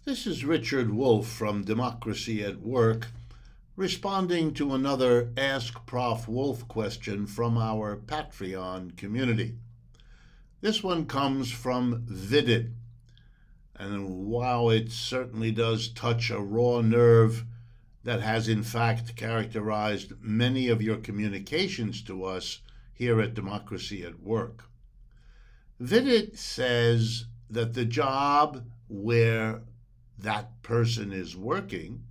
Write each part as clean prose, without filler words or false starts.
This is Richard Wolff from Democracy at Work, responding to another Ask Prof. Wolff question from our Patreon community. This one comes from Vidit, and while it certainly does touch a raw nerve that has in fact characterized many of your communications to us here at Democracy at Work, Vidit says that the job where that person is working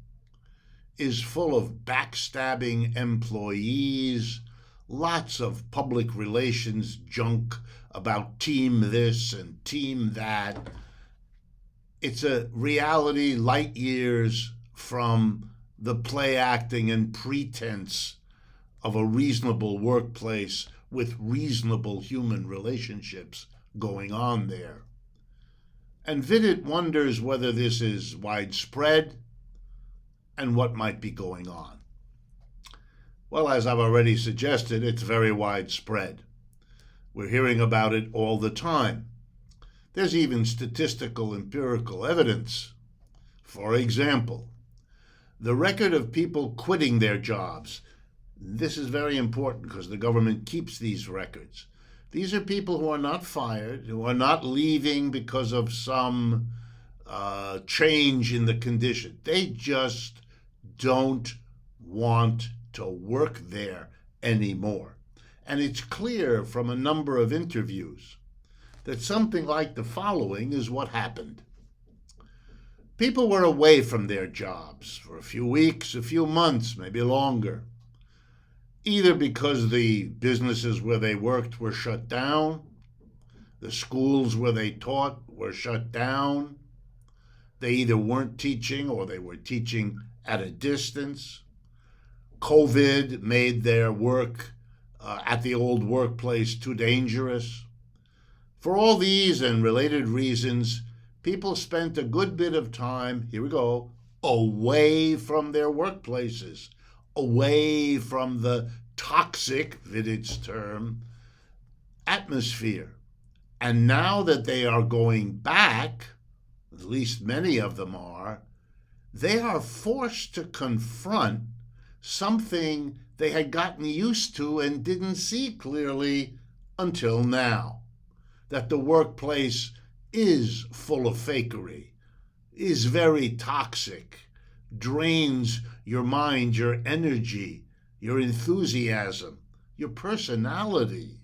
is full of backstabbing employees, lots of public relations junk about team this and team that. It's a reality light years from the play acting and pretense of a reasonable workplace with reasonable human relationships going on there. And Vidit wonders whether this is widespread and what might be going on. Well, as I've already suggested, it's very widespread. We're hearing about it all the time. There's even statistical empirical evidence. For example, the record of people quitting their jobs. This is very important because the government keeps these records. These are people who are not fired, who are not leaving because of some change in the condition. They just don't want to work there anymore. And it's clear from a number of interviews that something like the following is what happened. People were away from their jobs for a few weeks, a few months, maybe longer, either because the businesses where they worked were shut down, the schools where they taught were shut down, they either weren't teaching or they were teaching at a distance. COVID made their work at the old workplace too dangerous. For all these and related reasons, people spent a good bit of time, here we go, away from their workplaces, away from the toxic, Vidit's term, atmosphere. And now that they are going back, at least many of them are, they are forced to confront something they had gotten used to and didn't see clearly until now. That the workplace is full of fakery, is very toxic, drains your mind, your energy, your enthusiasm, your personality.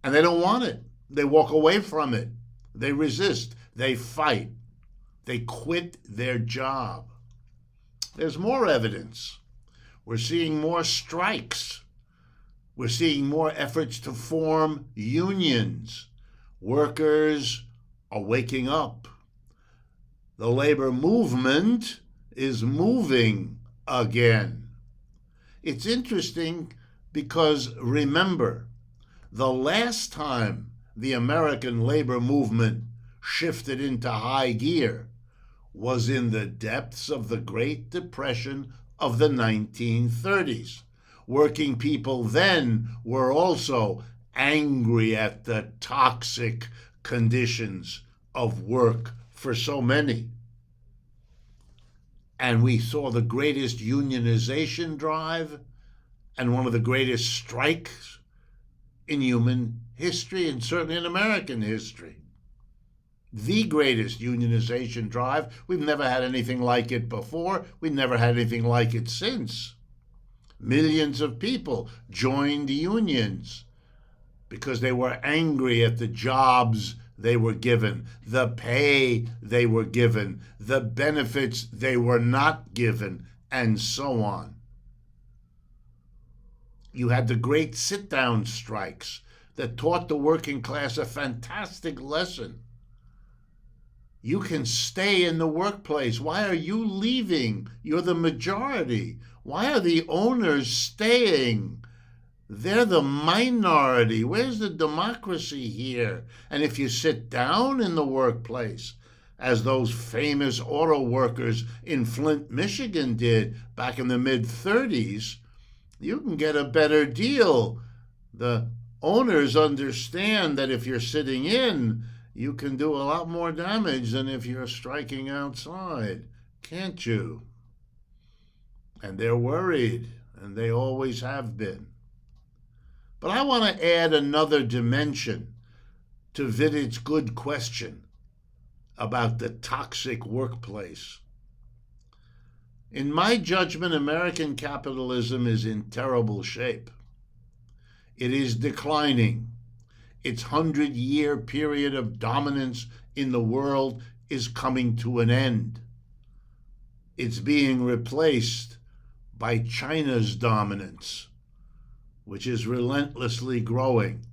And they don't want it. They walk away from it. They resist. They fight. They quit their job. There's more evidence. We're seeing more strikes. We're seeing more efforts to form unions. Workers are waking up. The labor movement is moving again. It's interesting because, remember, the last time the American labor movement shifted into high gear was in the depths of the Great Depression of the 1930s. Working people then were also angry at the toxic conditions of work for so many. And we saw the greatest unionization drive and one of the greatest strikes in human history and certainly in American history. The greatest unionization drive. We've never had anything like it before. We've never had anything like it since. Millions of people joined unions because they were angry at the jobs they were given, the pay they were given, the benefits they were not given, and so on. You had the great sit-down strikes that taught the working class a fantastic lesson. You can stay in the workplace. Why are you leaving? You're the majority. Why are the owners staying? They're the minority. Where's the democracy here? And if you sit down in the workplace, as those famous auto workers in Flint, Michigan did back in the mid-30s, you can get a better deal. The owners understand that if you're sitting in, you can do a lot more damage than if you're striking outside, can't you? And they're worried, and they always have been. But I want to add another dimension to Vidit's good question about the toxic workplace. In my judgment, American capitalism is in terrible shape. It is declining. Its 100-year period of dominance in the world is coming to an end. It's being replaced by China's dominance, which is relentlessly growing.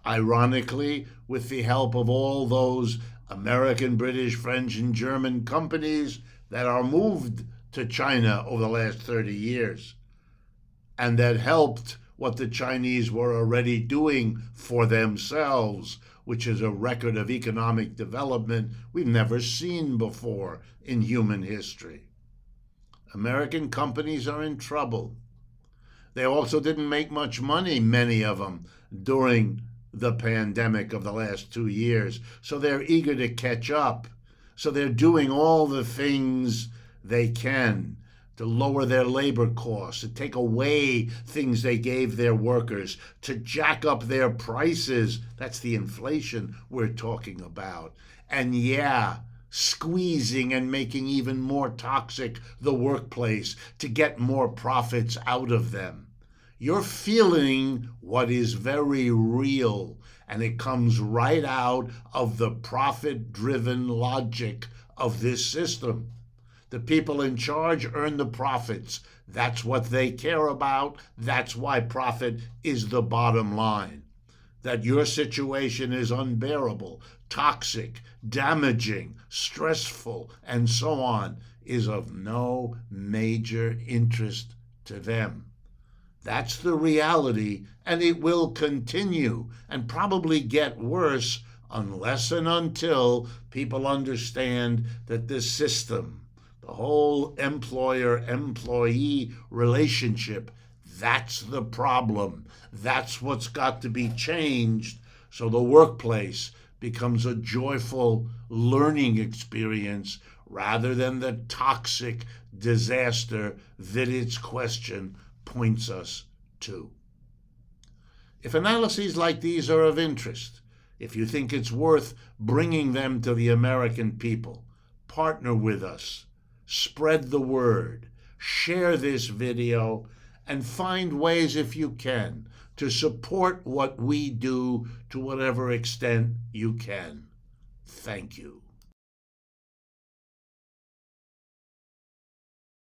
Ironically, with the help of all those American, British, French, and German companies that are moved to China over the last 30 years, and that helped what the Chinese were already doing for themselves, which is a record of economic development we've never seen before in human history. American companies are in trouble. They also didn't make much money, many of them, during the pandemic of the last 2 years. So they're eager to catch up. So they're doing all the things they can to lower their labor costs, to take away things they gave their workers, to jack up their prices. That's the inflation we're talking about. And yeah, squeezing and making even more toxic the workplace to get more profits out of them. You're feeling what is very real, and it comes right out of the profit-driven logic of this system. The people in charge earn the profits. That's what they care about. That's why profit is the bottom line. That your situation is unbearable, toxic, damaging, stressful, and so on is of no major interest to them. That's the reality, and it will continue and probably get worse unless and until people understand that this system, the whole employer-employee relationship, that's the problem. That's what's got to be changed so the workplace becomes a joyful learning experience rather than the toxic disaster that its question points us to. If analyses like these are of interest, if you think it's worth bringing them to the American people, partner with us, spread the word, share this video, and find ways, if you can, to support what we do to whatever extent you can. Thank you.